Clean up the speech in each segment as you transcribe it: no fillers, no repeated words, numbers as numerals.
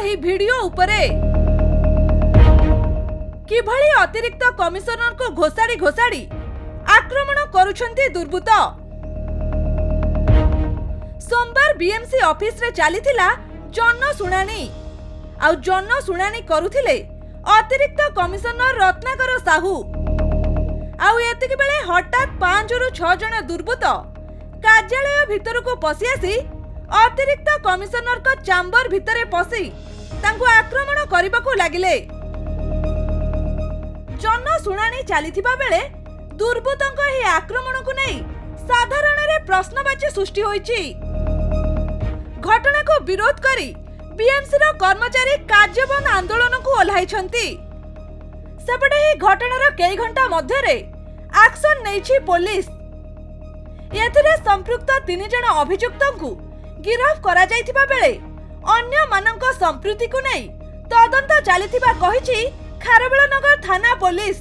ଏହି ଭିडिଓ उपरे किभଳି अतिरिक्त कमिशनर को घोषाड़ी घोषाड़ी आक्रमण करुछंती दुर्बृत्त। सोमवार बीएमसी ऑफिस रे चलीथिला जन सुनानी आउ जन सुनानी करुथिले अतिरिक्त कमिशनर रत्नाकर साहू। आउ एतिक बेले हठात 5 रु 6 जन दुर्बृत्त कार्यालय भितर को पसी आसी अतिरिक्त कमिशनर को चैम्बर भितरे पसी तांको आक्रमण करबा को लागिले। जन सुनानी चलीथिबा बेले दुर्बृत्तक ଏହି आक्रमण को नै साधारण रे प्रश्नवाची सृष्टि होईची। घटना को विरोध करी बीएमसी रो कर्मचारी कार्यबंद आंदोलन को ओल्हाइछंती। सेपटे ही घटनार कई घंटा मध्यरे एक्शन नैछि पुलिस। एथिरे संपृक्त 3 जन अभियुक्तଙ୍କୁ गिरफ्त करा जायथिबा बेले अन्य मानक संपृक्ति को नै तदंत चलीथिबा कहिछि खारबेलनगर थाना पुलिस।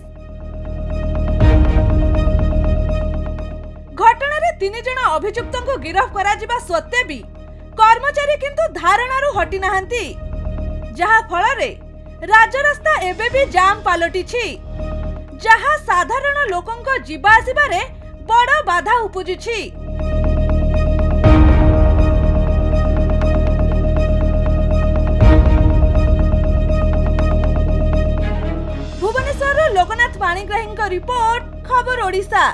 घटना रे 3 जन अभियुक्तଙ୍କୁ गिरफ्त करा जिबा सत्ते भी कर्मचारी किंतु धारणारू हटी नाहंती, जहा फଳରେ राजरास्ता एबे भी जाम पालटिछि, जहा साधारण लोकंक जीवा आसिबारे बड़ बाधा उपजुछि। भुवनेश्वर लोकनाथ पाणिग्राही रिपोर्ट, खबर ओडिशा।